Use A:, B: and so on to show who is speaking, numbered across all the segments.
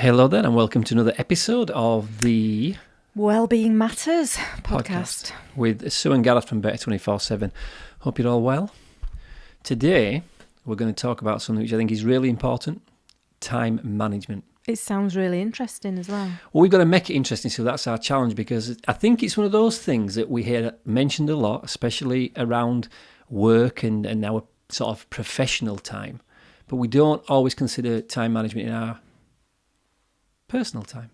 A: Hello there, and welcome to another episode of the
B: Wellbeing Matters podcast
A: with Sue and Gareth from Better 24/7. Hope you're all well. Today, we're going to talk about something which I think is really important, time management.
B: It sounds really interesting as well.
A: Well, we've got to make it interesting, so that's our challenge, because I think it's one of those things that we hear mentioned a lot, especially around work and our sort of professional time, but we don't always consider time management in our personal time.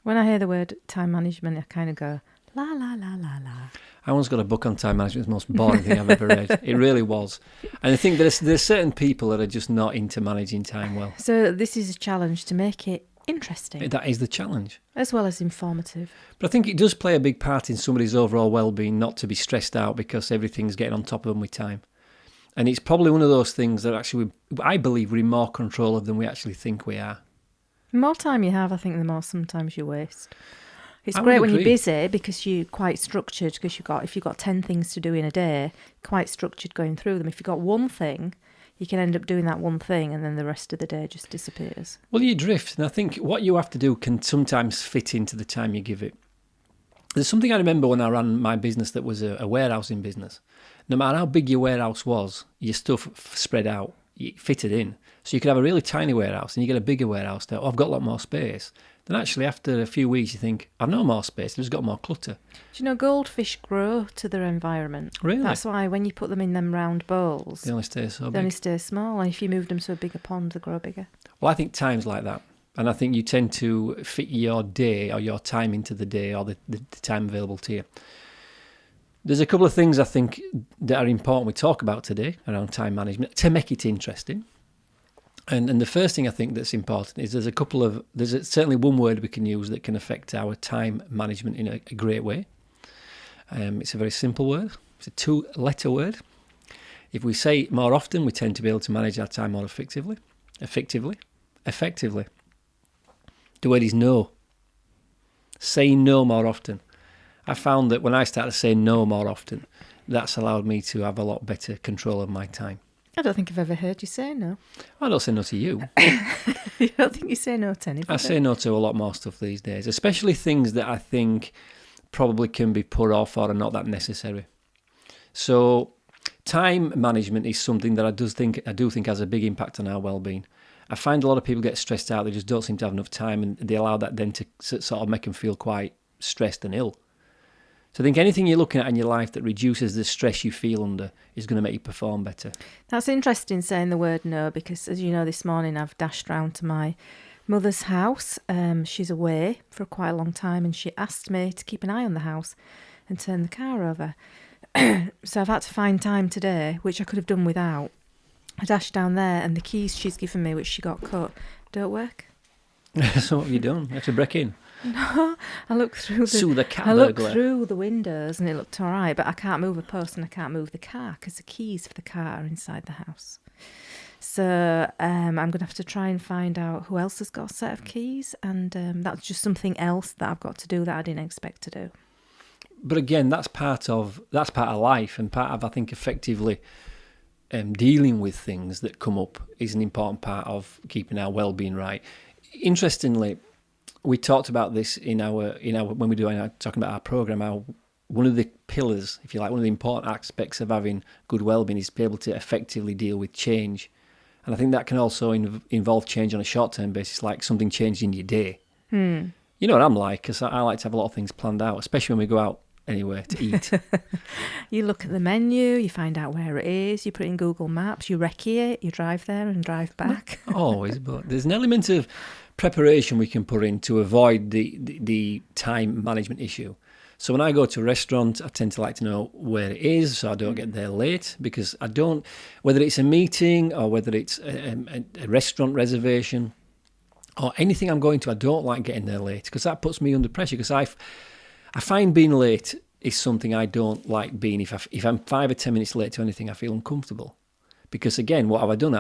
B: When I hear the word time management, I kind of go, la, la, la, la, la.
A: I once got a book on time management. It's the most boring thing I've ever read. It really was. And I think there's certain people that are just not into managing time well.
B: So this is a challenge to make it interesting.
A: That is the challenge.
B: As well as informative.
A: But I think it does play a big part in somebody's overall well-being not to be stressed out because everything's getting on top of them with time. And it's probably one of those things that actually, I believe, we're in more control of than we actually think we are.
B: The more time you have, I think the more sometimes you waste. It's great when you're busy because you're quite structured, because if you've got 10 things to do in a day, quite structured going through them. If you've got one thing, you can end up doing that one thing and then the rest of the day just disappears.
A: Well, you drift, and I think what you have to do can sometimes fit into the time you give it. There's something I remember when I ran my business that was a warehousing business. No matter how big your warehouse was, your stuff spread out, you fitted in. So you could have a really tiny warehouse and you get a bigger warehouse now. I've got a lot more space. Then actually after a few weeks you think, I've no more space, I've just got more clutter.
B: Do you know goldfish grow to their environment?
A: Really?
B: That's why when you put them in them round bowls,
A: They only stay so big.
B: they only stay small. And if you move them to a bigger pond, they grow bigger.
A: Well, I think time's like that. And I think you tend to fit your day or your time into the day or the time available to you. There's a couple of things I think that are important we talk about today around time management to make it interesting. And the first thing I think that's important is there's certainly one word we can use that can affect our time management in a great way. It's a very simple word. It's a 2-letter word. If we say it more often, we tend to be able to manage our time more effectively. The word is no. Say no more often. I found that when I started saying no more often, that's allowed me to have a lot better control of my time.
B: I don't think I've ever heard you say no.
A: I don't say no to you.
B: You don't think you say no to anybody?
A: I say no to a lot more stuff these days, especially things that I think probably can be put off or are not that necessary. So time management is something that I do think has a big impact on our well-being. I find a lot of people get stressed out, they just don't seem to have enough time, and they allow that then to sort of make them feel quite stressed and ill. So I think anything you're looking at in your life that reduces the stress you feel under is going to make you perform better.
B: That's interesting saying the word no, because as you know, this morning I've dashed round to my mother's house. She's away for quite a long time and she asked me to keep an eye on the house and turn the car over. So I've had to find time today, which I could have done without. I dashed down there and the keys she's given me, which she got cut, don't work.
A: So what have you done? You have to break in?
B: No, I looked through the windows and it looked all right, but I can't move a post and I can't move the car because the keys for the car are inside the house. So I'm going to have to try and find out who else has got a set of keys, and that's just something else that I've got to do that I didn't expect to do.
A: But again, that's part of life, and part of, I think, effectively dealing with things that come up is an important part of keeping our well-being right. Interestingly, we talked about this in our when we do talking about our program. One of the pillars, if you like, one of the important aspects of having good well-being is to be able to effectively deal with change, and I think that can also involve change on a short-term basis, like something changed in your day. You know what I'm like, because I like to have a lot of things planned out, especially when we go out anywhere to eat.
B: You look at the menu, you find out where it is, you put it in Google Maps, you recce it, you drive there and drive back.
A: Not always, but there's an element of preparation we can put in to avoid the time management issue. So when I go to a restaurant, I tend to like to know where it is so I don't get there late, because whether it's a meeting or whether it's a restaurant reservation or anything I'm going to, I don't like getting there late, because that puts me under pressure, because I find being late is something I don't like being. If I'm 5 or 10 minutes late to anything, I feel uncomfortable, because again, what have I done?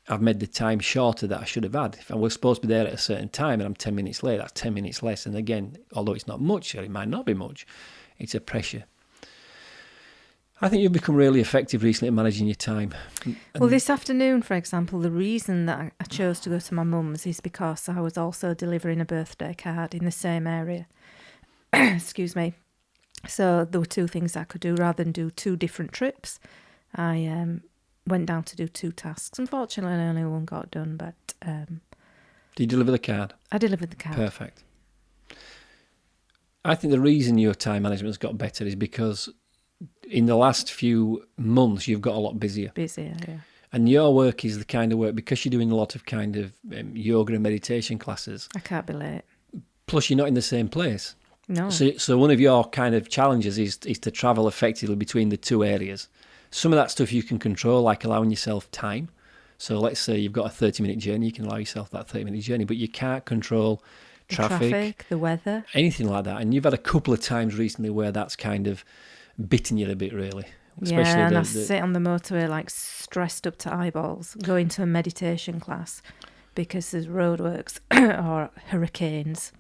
A: I've made the time shorter that I should have had. If I was supposed to be there at a certain time and I'm 10 minutes late, that's 10 minutes less. And again, although it's not much, or it might not be much, it's a pressure. I think you've become really effective recently at managing your time.
B: Well, this afternoon, for example, the reason that I chose to go to my mum's is because I was also delivering a birthday card in the same area. Excuse me. So there were two things I could do. Rather than do two different trips, I went down to do two tasks. Unfortunately, only one got done, but...
A: Did you deliver the card?
B: I delivered the card.
A: Perfect. I think the reason your time management has got better is because in the last few months you've got a lot busier.
B: Busier, yeah.
A: And your work is the kind of work, because you're doing a lot of kind of yoga and meditation classes.
B: I can't be late.
A: Plus you're not in the same place.
B: No.
A: So one of your kind of challenges is to travel effectively between the two areas. Some of that stuff you can control, like allowing yourself time. So let's say you've got a 30-minute journey, you can allow yourself that 30-minute journey, but you can't control traffic,
B: the weather,
A: anything like that. And you've had a couple of times recently where that's kind of bitten you a bit, really. Especially
B: yeah, and I sit on the motorway like stressed up to eyeballs, going to a meditation class because there's roadworks or hurricanes.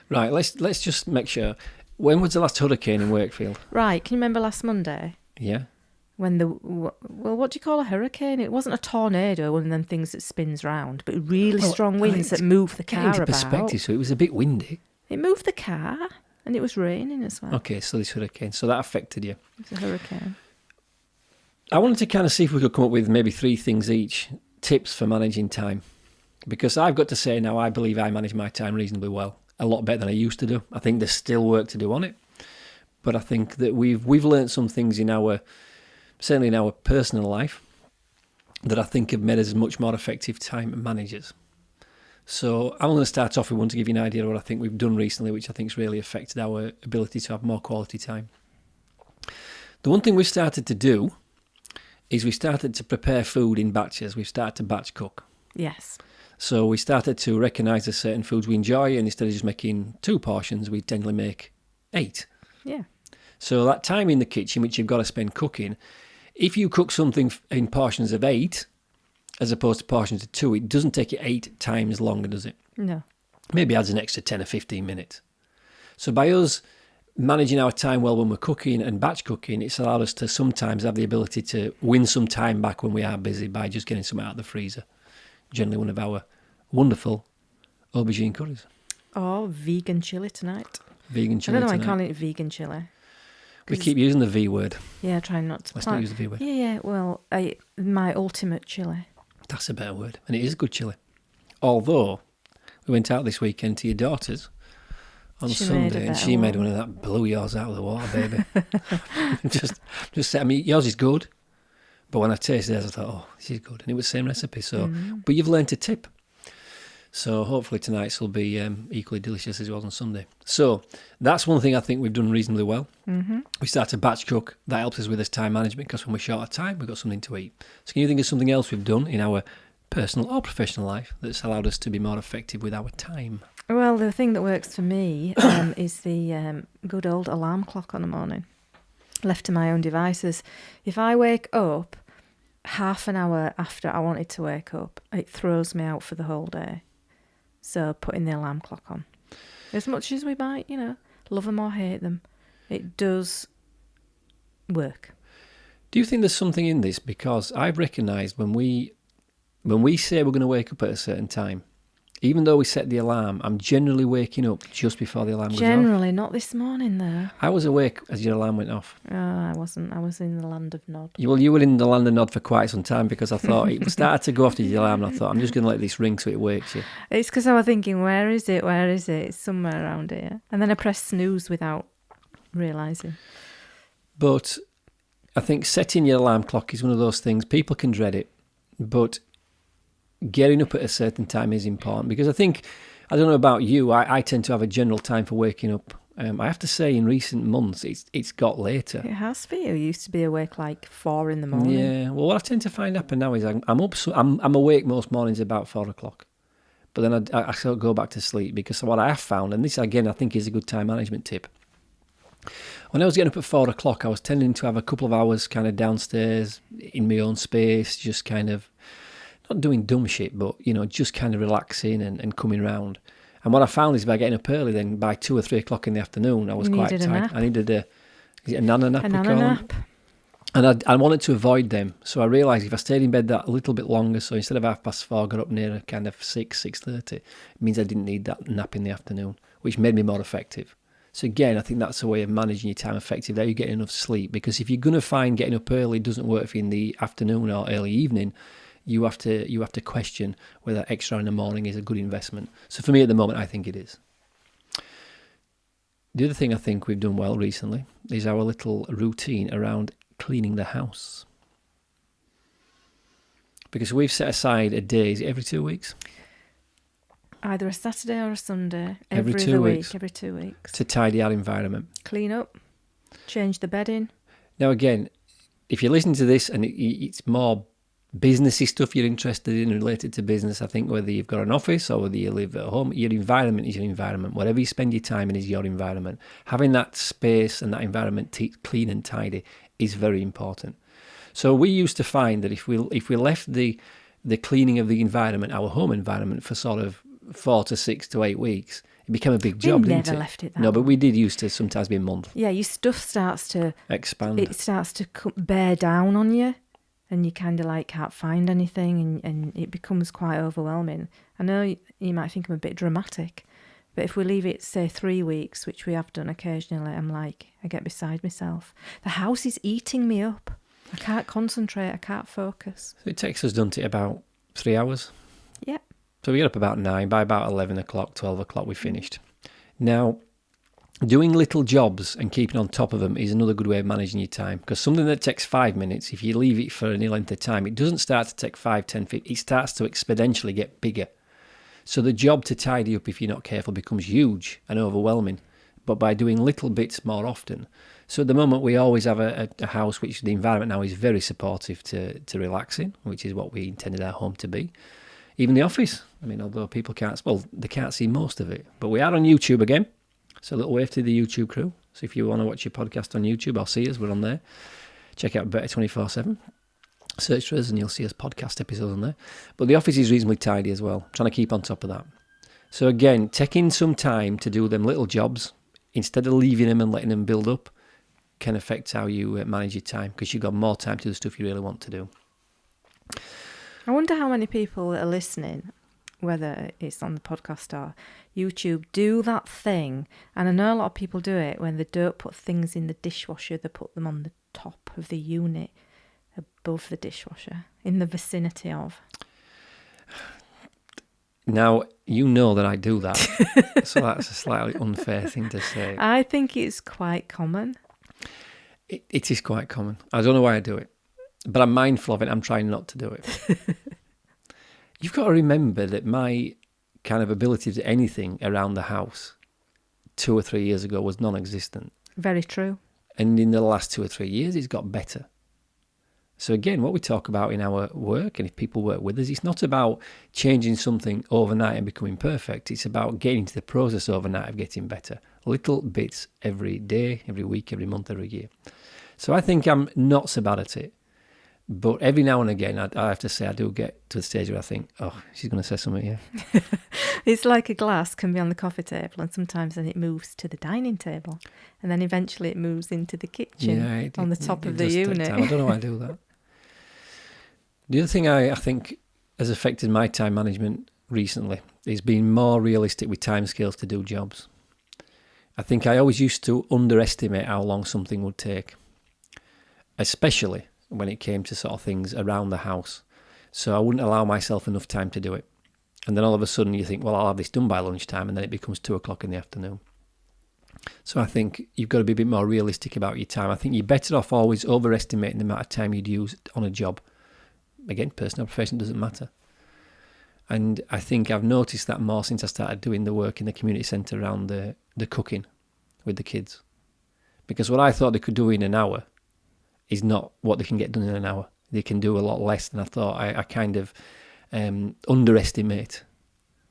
A: Right, let's just make sure. When was the last hurricane in Wakefield?
B: Right, can you remember last Monday?
A: Yeah.
B: When what do you call a hurricane? It wasn't a tornado, one of them things that spins round, but really strong winds that move the car
A: into
B: about.
A: Perspective, so it was a bit windy.
B: It moved the car, and it was raining as well.
A: Okay, so this hurricane, so that affected you.
B: It was a hurricane.
A: I wanted to kind of see if we could come up with maybe 3 things each, tips for managing time. Because I've got to say now, I believe I manage my time reasonably well, a lot better than I used to do. I think there's still work to do on it. But I think that we've learned some things certainly in our personal life, that I think have made us much more effective time managers. So I'm going to start off with one to give you an idea of what I think we've done recently, which I think has really affected our ability to have more quality time. The one thing we've started to do is we started to prepare food in batches. We've started to batch cook.
B: Yes.
A: So we started to recognise there's certain foods we enjoy, and instead of just making 2 portions, we generally make 8.
B: Yeah.
A: So that time in the kitchen, which you've got to spend cooking, if you cook something in portions of 8, as opposed to portions of 2, it doesn't take you 8 times longer, does it?
B: No.
A: Maybe adds an extra 10 or 15 minutes. So by us managing our time well when we're cooking and batch cooking, it's allowed us to sometimes have the ability to win some time back when we are busy by just getting some out of the freezer. Generally one of our wonderful aubergine curries.
B: Or vegan chilli tonight.
A: Vegan chilli
B: I don't know why I
A: tonight.
B: call it vegan chilli.
A: We keep using the V word.
B: Yeah, trying not to.
A: Let's not use the V word.
B: Yeah. Well, my ultimate chilli.
A: That's a better word. And it is a good chilli. Although, we went out this weekend to your daughter's on Sunday, and she made one of that, blew yours out of the water, baby. just said, I mean, yours is good. But when I tasted it, I thought, oh, this is good. And it was the same recipe. So, But you've learned a tip. So hopefully tonight's will be equally delicious as it was on Sunday. So that's one thing I think we've done reasonably well.
B: Mm-hmm.
A: We start to batch cook. That helps us with this time management, because when we're short of time, we've got something to eat. So can you think of something else we've done in our personal or professional life that's allowed us to be more effective with our time?
B: Well, the thing that works for me is the good old alarm clock on the morning. Left to my own devices. If I wake up half an hour after I wanted to wake up, it throws me out for the whole day. So putting the alarm clock on. As much as we might, love them or hate them, it does work.
A: Do you think there's something in this? Because I've recognised when we say we're going to wake up at a certain time, even though we set the alarm, I'm generally waking up just before the alarm goes off.
B: Generally, not this morning though.
A: I was awake as your alarm went off.
B: Oh, I wasn't. I was in the land of nod.
A: Well, you were in the land of nod for quite some time, because I thought it started to go off to the alarm, and I thought, I'm just going to let this ring so it wakes you.
B: It's because I was thinking, where is it? Where is it? It's somewhere around here. And then I pressed snooze without realising.
A: But I think setting your alarm clock is one of those things, people can dread it, but getting up at a certain time is important, because I think, I don't know about you, I tend to have a general time for waking up. I have to say, in recent months, it's got later.
B: It has for you. You used to be awake like 4 in the morning.
A: Yeah. Well, what I tend to find happen now is I'm up. I'm awake most mornings about 4 o'clock, but then I sort of go back to sleep, because what I have found, and this again I think is a good time management tip. When I was getting up at 4 o'clock, I was tending to have a couple of hours kind of downstairs in my own space, just kind of not doing dumb shit, but just kind of relaxing and coming round. And what I found is by getting up early, then by 2 or 3 o'clock in the afternoon, I was quite tired. I needed Is it a nana nap?
B: A nana nap.
A: And I wanted to avoid them. So I realised if I stayed in bed that a little bit longer, so instead of 4:30, I got up near kind of 6:30, it means I didn't need that nap in the afternoon, which made me more effective. So again, I think that's a way of managing your time effective, that you get enough sleep. Because if you're going to find getting up early doesn't work for you in the afternoon or early evening, you have to question whether extra in the morning is a good investment. So for me at the moment, I think it is. The other thing I think we've done well recently is our little routine around cleaning the house. Because we've set aside a day, is it every 2 weeks?
B: Either a Saturday or a Sunday.
A: Every 2 weeks.
B: Every 2 weeks.
A: To tidy our environment.
B: Clean up. Change the bedding.
A: Now again, if you're listening to this and it's more businessy stuff you're interested in related to business, I think whether you've got an office or whether you live at home, your environment is your environment. Whatever you spend your time in is your environment. Having that space and that environment clean and tidy is very important. So we used to find that if we left the cleaning of the environment, our home environment, for sort of 4 to 6 to 8 weeks, it became a big job, didn't it?
B: Never left it that
A: No,
B: long.
A: but we did used to sometimes be a month.
B: Yeah, your stuff starts to
A: Expand.
B: It starts to bear down on you, and you kind of like can't find anything, and it becomes quite overwhelming. I know you might think I'm a bit dramatic, but if we leave it, say, 3 weeks, which we have done occasionally, I get beside myself. The house is eating me up. I can't concentrate. I can't focus.
A: So it takes us, doesn't it, about 3 hours?
B: Yep.
A: So we get up about 9. By about 11 o'clock, 12 o'clock, we finished. Now, doing little jobs and keeping on top of them is another good way of managing your time. Because something that takes 5 minutes, if you leave it for any length of time, it doesn't start to take 5, 10, 15. It starts to exponentially get bigger. So the job to tidy up, if you're not careful, becomes huge and overwhelming. But by doing little bits more often. So at the moment, we always have a house which the environment now is very supportive to relaxing, which is what we intended our home to be. Even the office. I mean, although people they can't see most of it. But we are on YouTube again. So a little wave to the YouTube crew. So if you want to watch your podcast on YouTube or see us, we're on there. Check out Better 24/7. Search for us and you'll see us podcast episodes on there. But the office is reasonably tidy as well. I'm trying to keep on top of that. So again, taking some time to do them little jobs instead of leaving them and letting them build up can affect how you manage your time, because you've got more time to do the stuff you really want to do.
B: I wonder how many people that are listening, whether it's on the podcast or YouTube, do that thing. And I know a lot of people do it when they don't put things in the dishwasher, they put them on the top of the unit above the dishwasher, in the vicinity of.
A: Now, you know that I do that, so that's a slightly unfair thing to say.
B: I think it's quite common.
A: It is quite common. I don't know why I do it, but I'm mindful of it. I'm trying not to do it. You've got to remember that my kind of ability to anything around the house 2 or 3 years ago was non-existent.
B: Very true.
A: And in the last 2 or 3 years, it's got better. So again, what we talk about in our work, and if people work with us, it's not about changing something overnight and becoming perfect. It's about getting into the process overnight of getting better. Little bits every day, every week, every month, every year. So I think I'm not so bad at it. But every now and again, I have to say, I do get to the stage where I think, oh, she's going to say something here.
B: It's like a glass can be on the coffee table, and sometimes then it moves to the dining table, and then eventually it moves into the kitchen on the top of the unit.
A: I don't know why I do that. The other thing I think has affected my time management recently is being more realistic with timescales to do jobs. I think I always used to underestimate how long something would take, especially when it came to sort of things around the house. So I wouldn't allow myself enough time to do it. And then all of a sudden you think, well, I'll have this done by lunchtime, and then it becomes 2 o'clock in the afternoon. So I think you've got to be a bit more realistic about your time. I think you're better off always overestimating the amount of time you'd use on a job. Again, personal profession doesn't matter. And I think I've noticed that more since I started doing the work in the community centre around the cooking with the kids. Because what I thought they could do in an hour is not what they can get done in an hour. They can do a lot less than I thought. I kind of underestimate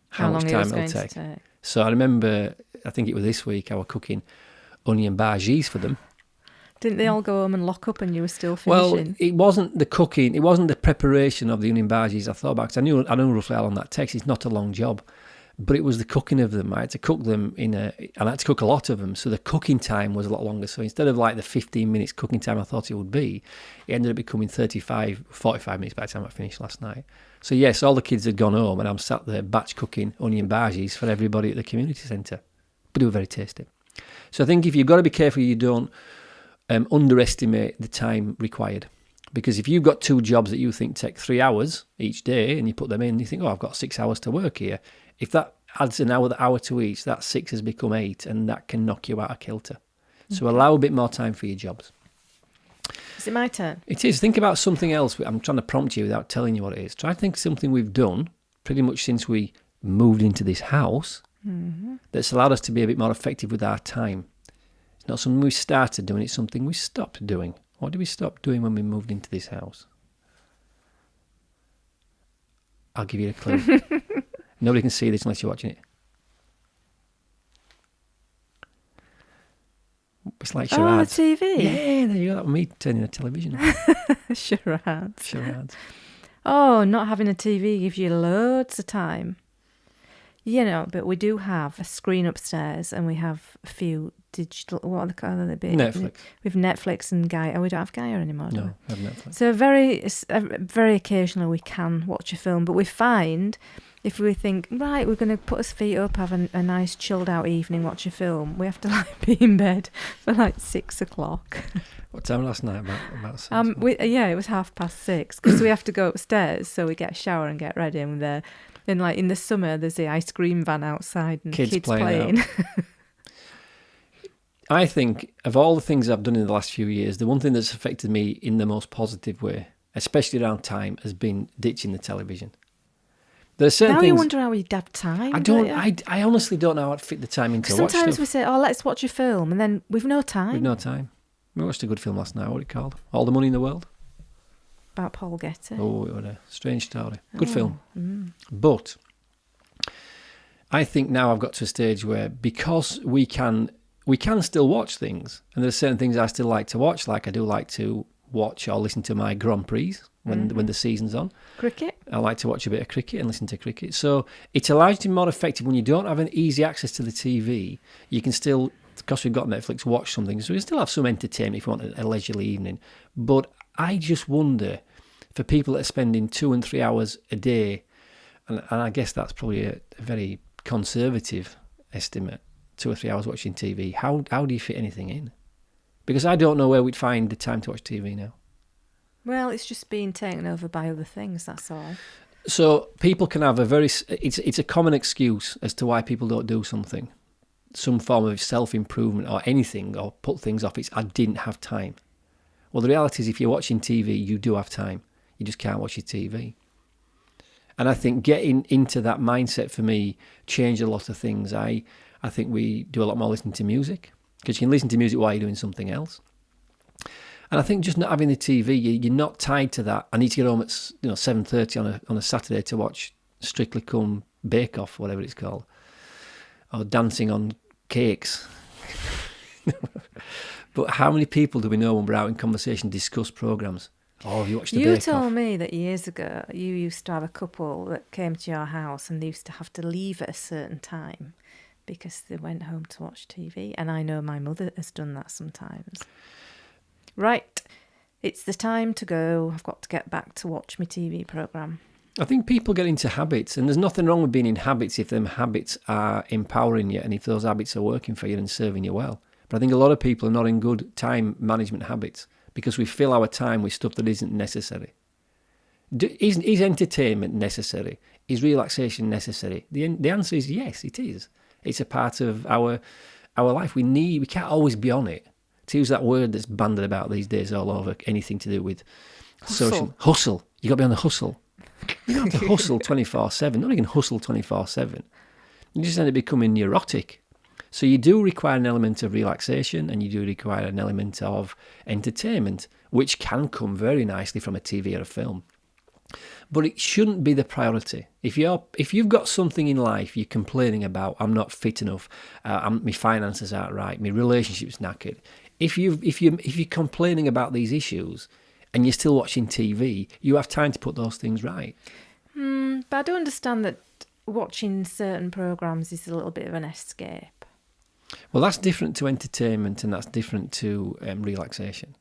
A: how much time it'll take. So I remember, I think it was this week, I was cooking onion bhajis for them.
B: Didn't they all go home and lock up and you were still finishing?
A: Well, it wasn't the cooking, it wasn't the preparation of the onion bhajis I thought about, because I knew roughly how long that takes. It's not a long job. but it was the cooking of them. I had to cook them and I had to cook a lot of them, so the cooking time was a lot longer. So instead of like the 15 minutes cooking time I thought it would be, it ended up becoming 45 minutes by the time I finished last night. So yes, all the kids had gone home and I'm sat there batch cooking onion bhajis for everybody at the community centre, but they were very tasty. So I think if you've got to be careful you don't underestimate the time required. Because if you've got 2 jobs that you think take 3 hours each day and you put them in, you think, oh, I've got 6 hours to work here. If that adds an hour to each, that 6 has become 8 and that can knock you out of kilter. So allow a bit more time for your jobs.
B: Is it my turn?
A: It is. Think about something else. I'm trying to prompt you without telling you what it is. Try to think of something we've done pretty much since we moved into this house that's allowed us to be a bit more effective with our time. It's not something we started doing, it's something we stopped doing. What did we stop doing when we moved into this house? I'll give you a clue. Nobody can see this unless you're watching it. It's like charades.
B: Oh, the TV.
A: Yeah, there you go. That was me turning the television on.
B: Charades.
A: Charades.
B: Oh, not having a TV gives you loads of time. You know, but we do have a screen upstairs and we have a few digital, what are they called?
A: Netflix.
B: We have Netflix and Gaia. Oh, we don't have Gaia anymore, do
A: No, I have Netflix.
B: So very occasionally we can watch a film, but we find if we think, right, we're going to put our feet up, have a nice chilled out evening, watch a film, we have to like be in bed for like 6 o'clock.
A: What time last night? About 6?
B: It was 6:30 because we have to go upstairs, so we get a shower and get ready, and we're there. And like in the summer, there's the ice cream van outside and kids playing.
A: I think of all the things I've done in the last few years, the one thing that's affected me in the most positive way, especially around time, has been ditching the television. There are certain
B: now
A: things.
B: You wonder how you'd have time.
A: I honestly don't know how I'd fit the time into watch
B: sometimes
A: stuff.
B: we say, oh, let's watch a film, and then we've no time.
A: We've no time. We watched a good film last night. What was it called? All the Money in the World.
B: About Paul Getty.
A: Oh, it was a strange story. Good film. But I think now I've got to a stage where, because we can still watch things, and there's certain things I still like to watch, like I do like to watch or listen to my Grand Prix when the season's on.
B: Cricket.
A: I like to watch a bit of cricket and listen to cricket. So it allows you to be more effective when you don't have an easy access to the TV. You can still, because we've got Netflix, watch something. So you still have some entertainment if you want a leisurely evening. But I just wonder, for people that are spending 2 and 3 hours a day, and I guess that's probably a very conservative estimate, 2 or 3 hours watching TV, how do you fit anything in? Because I don't know where we'd find the time to watch TV now.
B: Well, it's just being taken over by other things, that's all.
A: So people can have it's a common excuse as to why people don't do something, some form of self-improvement or anything, or put things off. It's, I didn't have time. Well, the reality is, if you're watching TV, you do have time. You just can't watch your TV. And I think getting into that mindset for me changed a lot of things. I think we do a lot more listening to music, because you can listen to music while you're doing something else. And I think just not having the TV, you're not tied to that. I need to get home at 7:30 on a Saturday to watch Strictly Come Bake Off, whatever it's called, or Dancing on Cakes. But how many people do we know when we're out in conversation discuss programmes? Oh, have you watched the Bake Off?
B: You told me that years ago you used to have a couple that came to your house and they used to have to leave at a certain time because they went home to watch TV. And I know my mother has done that sometimes. Right, it's the time to go. I've got to get back to watch my TV programme.
A: I think people get into habits, and there's nothing wrong with being in habits if them habits are empowering you and if those habits are working for you and serving you well. But I think a lot of people are not in good time management habits because we fill our time with stuff that isn't necessary. Is entertainment necessary? Is relaxation necessary? The answer is yes, it is. It's a part of our life. We can't always be on it. To use that word that's banded about these days all over, anything to do with social hustle. You got to be on the hustle. You don't have to hustle 24/7. Not even hustle 24/7. You just end up becoming neurotic. So you do require an element of relaxation, and you do require an element of entertainment, which can come very nicely from a TV or a film. But it shouldn't be the priority. If you've got something in life you're complaining about, I'm not fit enough, my finances aren't right, my relationship's knackered. If you're complaining about these issues and you're still watching TV, you have time to put those things right.
B: But I do understand that watching certain programs is a little bit of an escape.
A: Well, that's different to entertainment, and that's different to relaxation.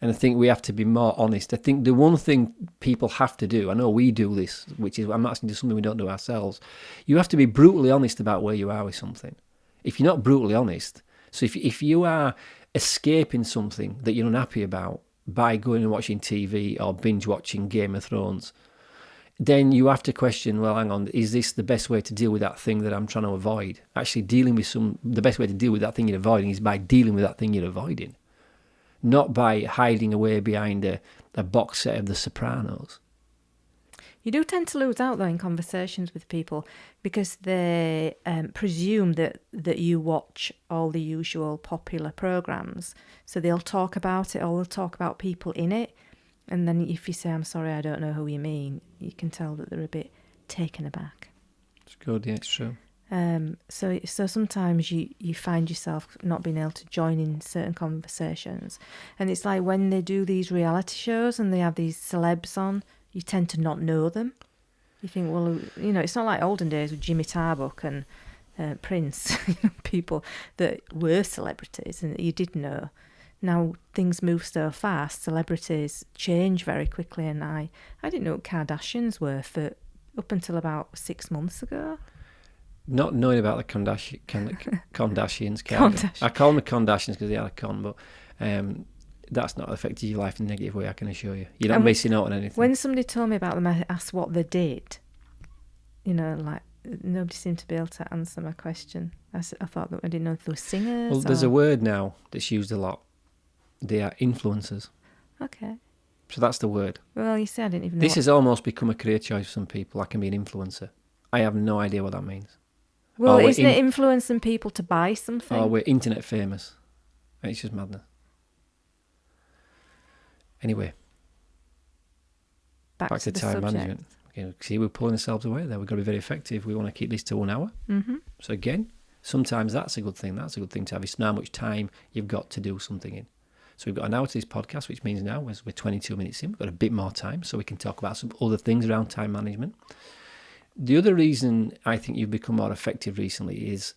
A: And I think we have to be more honest. I think the one thing people have to do, I know we do this, which is, I'm not asking to do something we don't do ourselves. You have to be brutally honest about where you are with something. If you're not brutally honest, so if you are escaping something that you're unhappy about by going and watching TV or binge watching Game of Thrones, then you have to question, well, hang on, is this the best way to deal with that thing that I'm trying to avoid? Actually, the best way to deal with that thing you're avoiding is by dealing with that thing you're avoiding, not by hiding away behind a box set of The Sopranos.
B: You do tend to lose out, though, in conversations with people because they presume that you watch all the usual popular programmes. So they'll talk about it, or they'll talk about people in it. And then if you say, I'm sorry, I don't know who you mean, you can tell that they're a bit taken aback.
A: It's good, yeah, it's true.
B: So sometimes you find yourself not being able to join in certain conversations. And it's like when they do these reality shows and they have these celebs on, you tend to not know them. You think, well, it's not like olden days with Jimmy Tarbuck and Prince, people that were celebrities and you did know. Now things move so fast, celebrities change very quickly, and I didn't know what Kardashians were for up until about 6 months ago.
A: Not knowing about the Kardashians. I call them the Kardashians because they are a con, but that's not affected your life in a negative way, I can assure you. You're not missing out on anything.
B: When somebody told me about them, I asked what they did. Like nobody seemed to be able to answer my question. I thought that I didn't know if they were singers.
A: Well, there's a word now that's used a lot. They are influencers.
B: Okay.
A: So that's the word.
B: Well, you see, I didn't even know.
A: This has almost become a career choice for some people. I can be an influencer. I have no idea what that means.
B: Well, isn't it influencing people to buy something?
A: Oh, we're internet famous. It's just madness. Anyway. Back to time management. Okay, see, we're pulling ourselves away there. We've got to be very effective. We want to keep this to 1 hour.
B: Mm-hmm.
A: So again, sometimes that's a good thing. That's a good thing to have. It's how much time you've got to do something in. So we've got an hour to this podcast, which means now, as we're 22 minutes in, we've got a bit more time so we can talk about some other things around time management. The other reason I think you've become more effective recently is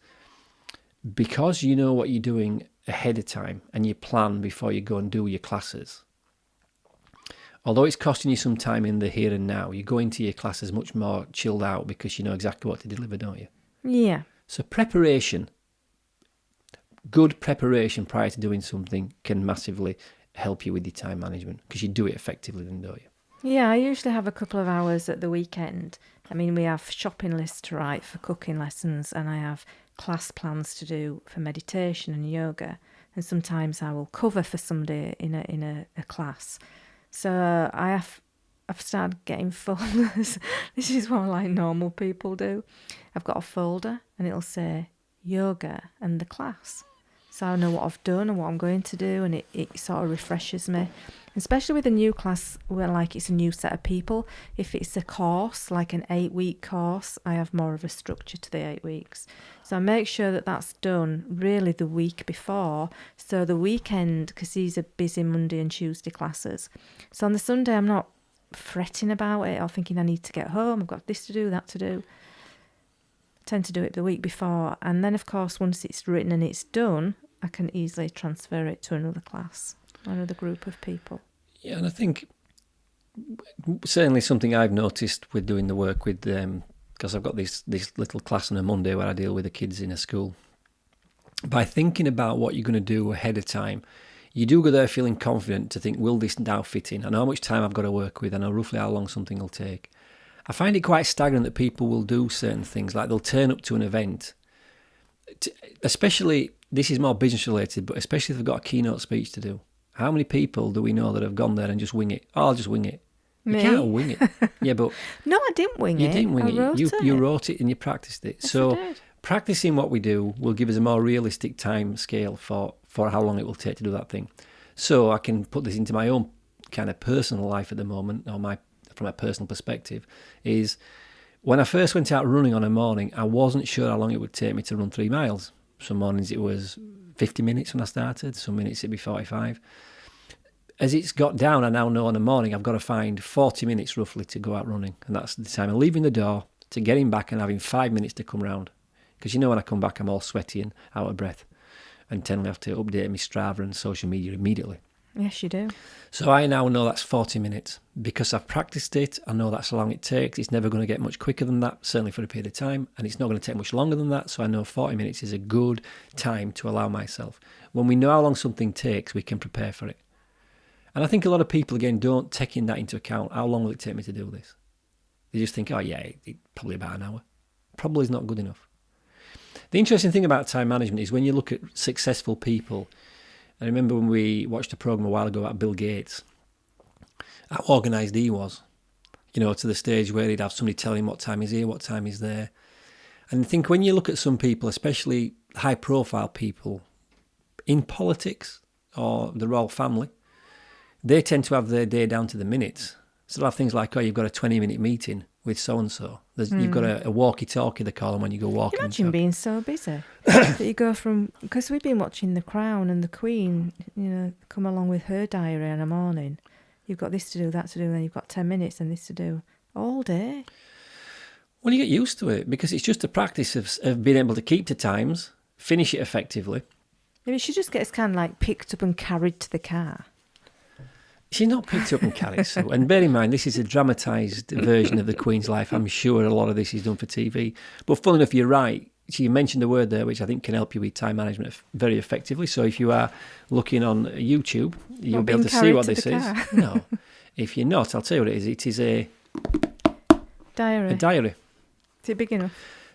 A: because you know what you're doing ahead of time and you plan before you go and do your classes. Although it's costing you some time in the here and now, you go into your classes much more chilled out because you know exactly what to deliver, don't you?
B: Yeah.
A: So preparation, good preparation prior to doing something can massively help you with your time management because you do it effectively then, don't you?
B: Yeah, I usually have a couple of hours at the weekend. I mean, we have shopping lists to write for cooking lessons and I have class plans to do for meditation and yoga. And sometimes I will cover for somebody in a class. So I've started getting folders. This is what like normal people do. I've got a folder and it'll say yoga and the class. So I know what I've done and what I'm going to do, and it sort of refreshes me. Especially with a new class where like it's a new set of people. If it's a course, like an 8-week course, I have more of a structure to the 8 weeks. So I make sure that that's done really the week before. So the weekend, because these are busy Monday and Tuesday classes. So on the Sunday, I'm not fretting about it or thinking I need to get home. I've got this to do, that to do. I tend to do it the week before. And then, of course, once it's written and it's done, I can easily transfer it to another class, another group of people.
A: Yeah, and I think certainly something I've noticed with doing the work with, because I've got this little class on a Monday where I deal with the kids in a school. By thinking about what you're going to do ahead of time, you do go there feeling confident to think, will this now fit in? I know how much time I've got to work with. I know roughly how long something will take. I find it quite staggering that people will do certain things, like they'll turn up to an event, especially, this is more business related, but especially if they've got a keynote speech to do. How many people do we know that have gone there and just wing it? Oh, I'll just wing it.
B: Me?
A: You can't wing it. Yeah, but
B: No, I didn't wing it.
A: you didn't wing
B: I
A: it.
B: Wrote
A: You wrote it and you practiced it.
B: Yes,
A: so
B: I did.
A: practicing what we do will give us a more realistic time scale for how long it will take to do that thing. So I can put this into my own kind of personal life at the moment, or from a personal perspective, is when I first went out running on a morning, I wasn't sure how long it would take me to run 3 miles. Some mornings it was 50 minutes when I started, some minutes it'd be 45. As it's got down, I now know in the morning I've got to find 40 minutes roughly to go out running. And that's the time of leaving the door to getting back and having 5 minutes to come round. Because you know when I come back, I'm all sweaty and out of breath and tend to have to update my Strava and social media immediately.
B: Yes, you do.
A: So I now know that's 40 minutes. Because I've practiced it, I know that's how long it takes. It's never going to get much quicker than that, certainly for a period of time. And it's not going to take much longer than that. So I know 40 minutes is a good time to allow myself. When we know how long something takes, we can prepare for it. And I think a lot of people, again, don't take that into account. How long will it take me to do this? They just think, oh, yeah, probably about an hour. Probably is not good enough. The interesting thing about time management is when you look at successful people, I remember when we watched a program a while ago about Bill Gates, how organised he was, to the stage where he'd have somebody telling him what time he's here, what time he's there. And I think when you look at some people, especially high-profile people in politics or the royal family, they tend to have their day down to the minutes. So they'll have things like, you've got a 20-minute meeting with so-and-so. You've got a walkie-talkie, they call them when you go walking.
B: Imagine being so busy that you go from... Because we've been watching The Crown and the Queen, come along with her diary in the morning. You've got this to do, that to do, and then you've got 10 minutes and this to do all day.
A: Well, you get used to it because it's just a practice of being able to keep to times, finish it effectively.
B: Maybe she just gets kind of like picked up and carried to the car.
A: She's not picked up and carried, so. And bear in mind, this is a dramatised version of the Queen's life. I'm sure a lot of this is done for TV. But funnily enough, you're right. So you mentioned a word there which I think can help you with time management very effectively. So if you are looking on YouTube, you'll be able to see what this is. No. If you're not, I'll tell you what it is. It is a
B: diary.
A: A diary.
B: Is it big enough?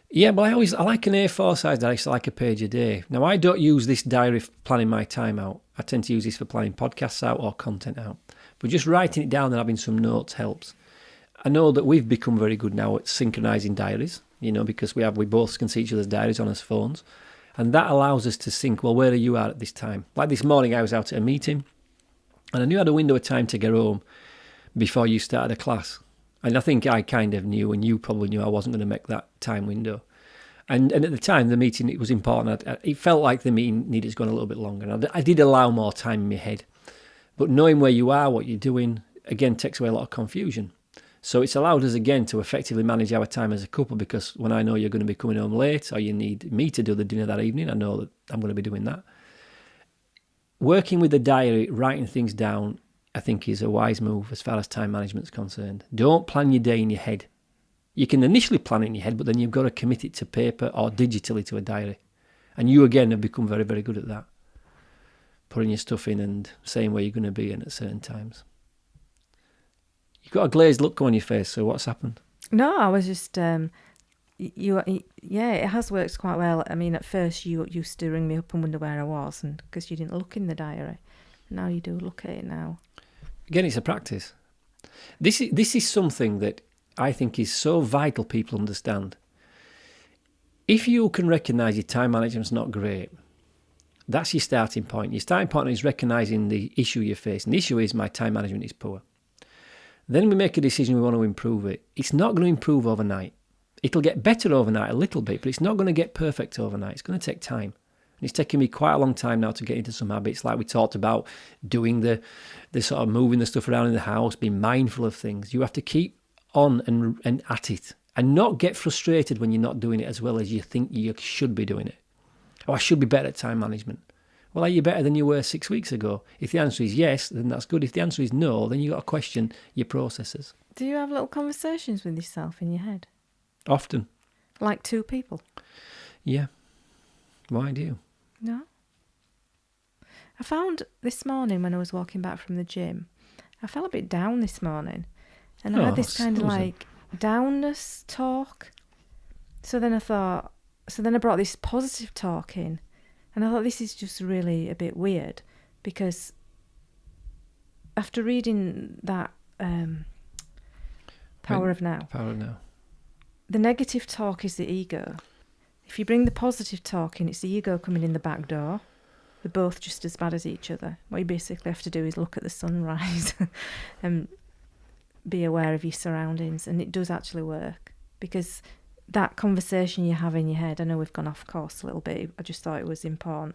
A: Yeah, but I like an A4 size diary, so I like a page a day. Now, I don't use this diary for planning my time out. I tend to use this for planning podcasts out or content out. But just writing it down and having some notes helps. I know that we've become very good now at synchronising diaries, because we both can see each other's diaries on our phones. And that allows us to sync, well, where are you at this time? Like this morning, I was out at a meeting, and I knew I had a window of time to get home before you started a class. And I think I kind of knew, and you probably knew I wasn't going to make that time window. And at the time, the meeting, it was important. It felt like the meeting needed to go on a little bit longer. And I did allow more time in my head. But knowing where you are, what you're doing, again, takes away a lot of confusion. So it's allowed us, again, to effectively manage our time as a couple, because when I know you're going to be coming home late or you need me to do the dinner that evening, I know that I'm going to be doing that. Working with the diary, writing things down, I think is a wise move as far as time management is concerned. Don't plan your day in your head. You can initially plan it in your head, but then you've got to commit it to paper or digitally to a diary. And you, again, have become very, very good at that. Putting your stuff in and saying where you're going to be in at certain times. You've got a glazed look on your face, so what's happened?
B: No, I was just... it has worked quite well. I mean, at first you used to ring me up and wonder where I was, and because you didn't look in the diary. Now you do look at it now. Again,
A: it's a practice. This is something that I think is so vital people understand. If you can recognise your time management's not great, that's your starting point. Your starting point is recognising the issue you're facing. The issue is my time management is poor. Then we make a decision we want to improve it. It's not going to improve overnight. It'll get better overnight a little bit, but it's not going to get perfect overnight. It's going to take time. And it's taken me quite a long time now to get into some habits, like we talked about, doing the sort of moving the stuff around in the house, being mindful of things. You have to keep on and at it and not get frustrated when you're not doing it as well as you think you should be doing it. Oh, I should be better at time management. Well, are you better than you were 6 weeks ago? If the answer is yes, then that's good. If the answer is no, then you've got to question your processes.
B: Do you have little conversations with yourself in your head?
A: Often.
B: Like two people?
A: Yeah. Why do you?
B: No. I found this morning when I was walking back from the gym, I felt a bit down this morning. And I had this kind of like downness talk. So then I brought this positive talk in. And I thought this is just really a bit weird because after reading that Power of Now, the negative talk is the ego. If you bring the positive talk in, it's the ego coming in the back door. They're both just as bad as each other. What you basically have to do is look at the sunrise and be aware of your surroundings. And it does actually work because that conversation you have in your head, I know we've gone off course a little bit, I just thought it was important,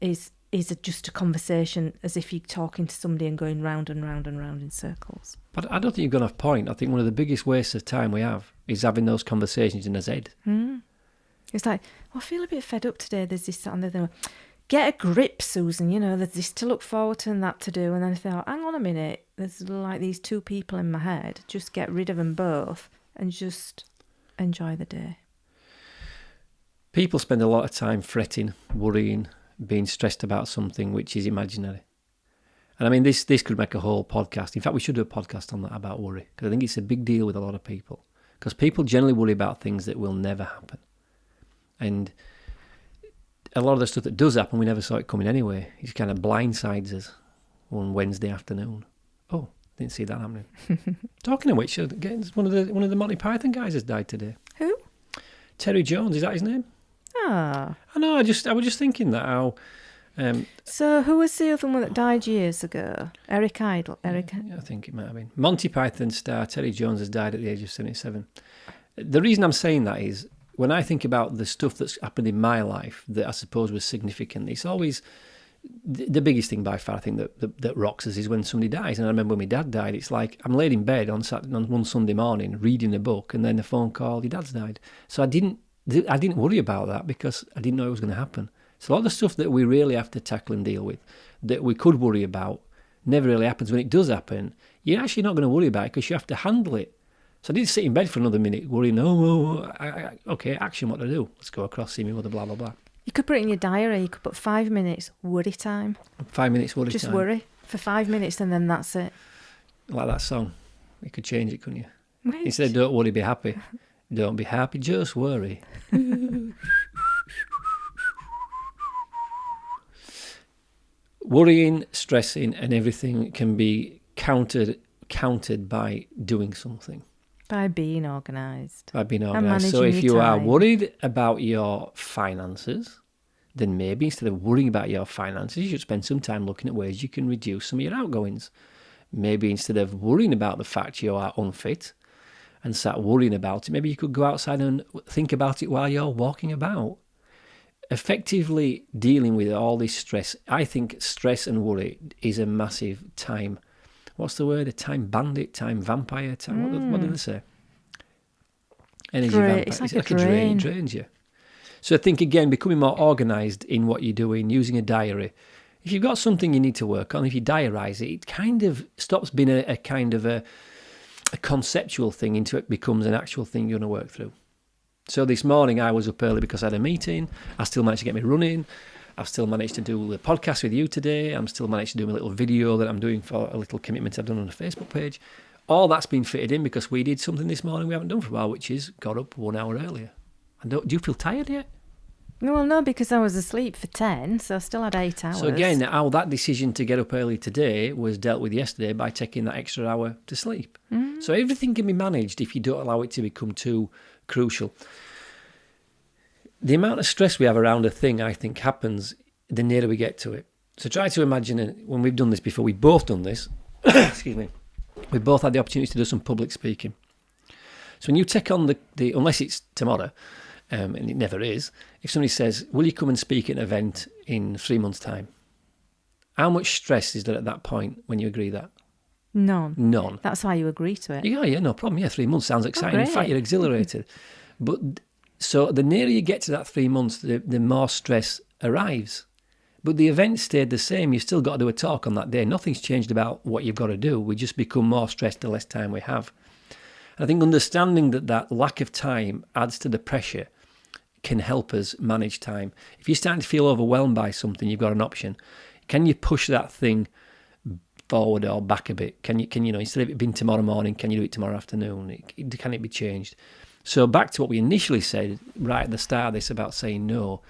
B: is is just a conversation as if you're talking to somebody and going round and round and round in circles.
A: But I don't think you've gone off point. I think one of the biggest wastes of time we have is having those conversations in his head.
B: It's like, I feel a bit fed up today. There's this, that and the other. Get a grip, Susan. There's this to look forward to and that to do. And then I thought, hang on a minute. There's like these two people in my head. Just get rid of them both and just enjoy the day.
A: People spend a lot of time fretting, worrying, being stressed about something which is imaginary. And I mean, this could make a whole podcast. In fact, we should do a podcast on that about worry, because I think it's a big deal with a lot of people. Because people generally worry about things that will never happen. And a lot of the stuff that does happen, we never saw it coming anyway. It kind of blindsides us one Wednesday afternoon. Oh, didn't see that happening. Talking of which, one of the Monty Python guys has died today.
B: Who?
A: Terry Jones, is that his name?
B: Ah.
A: I know, I was just thinking that how...
B: so who was the other one that died years ago? Eric Idle?
A: Yeah, I think it might have been. Monty Python star Terry Jones has died at the age of 77. The reason I'm saying that is, when I think about the stuff that's happened in my life that I suppose was significant, it's always... The biggest thing by far, I think, that rocks us is when somebody dies. And I remember when my dad died, it's like I'm laid in bed on one Sunday morning reading a book, and then a phone call, your dad's died. So I didn't worry about that because I didn't know it was going to happen. So a lot of the stuff that we really have to tackle and deal with, that we could worry about, never really happens. When it does happen, you're actually not going to worry about it because you have to handle it. So I didn't sit in bed for another minute worrying, okay, action, what to do? Let's go across, see me mother, blah, blah, blah.
B: You could put it in your diary. You could put 5 minutes worry time.
A: 5 minutes worry
B: Just
A: time.
B: worry for 5 minutes and then that's it.
A: Like that song. You could change it, couldn't you?
B: Which?
A: Instead of don't worry, be happy. Don't be happy, just worry. Worrying, stressing, and everything can be countered by doing something.
B: By being organised.
A: By being organised. So if you are worried about your finances, then maybe instead of worrying about your finances, you should spend some time looking at ways you can reduce some of your outgoings. Maybe instead of worrying about the fact you are unfit and start worrying about it, maybe you could go outside and think about it while you're walking about. Effectively dealing with all this stress, I think stress and worry is a massive time. What's the word? A time bandit, time vampire, time. What did they say? Energy vampire.
B: It's like
A: a drain. It drains you. So I think, again, becoming more organised in what you're doing, using a diary. If you've got something you need to work on, if you diarise it, it kind of stops being a kind of a conceptual thing into it becomes an actual thing you're going to work through. So this morning I was up early because I had a meeting. I still managed to get me running. I've still managed to do the podcast with you today. I'm still managed to do a little video that I'm doing for a little commitment I've done on the Facebook page. All that's been fitted in because we did something this morning we haven't done for a while, which is got up 1 hour earlier. Do you feel tired yet?
B: Well, no, because I was asleep for 10, so I still had 8 hours.
A: So again, how that decision to get up early today was dealt with yesterday by taking that extra hour to sleep. So everything can be managed if you don't allow it to become too crucial. The amount of stress we have around a thing, I think, happens the nearer we get to it. So try to imagine when we've done this before, we've both done this, excuse me, we've both had the opportunity to do some public speaking. So when you take on the unless it's tomorrow, and it never is, if somebody says, will you come and speak at an event in 3 months' time? How much stress is there at that point when you agree that?
B: None. That's why you agree to it.
A: Yeah, no problem. Yeah, 3 months sounds exciting. In fact, you're exhilarated. But so the nearer you get to that 3 months, the more stress arrives. But the event stayed the same. You've still got to do a talk on that day. Nothing's changed about what you've got to do. We just become more stressed the less time we have. And I think understanding that lack of time adds to the pressure can help us manage time. If you're starting to feel overwhelmed by something, you've got an option. Can you push that thing forward or back a bit? Can you instead of it being tomorrow morning, can you do it tomorrow afternoon? Can it be changed? So back to what we initially said right at the start of this about saying no.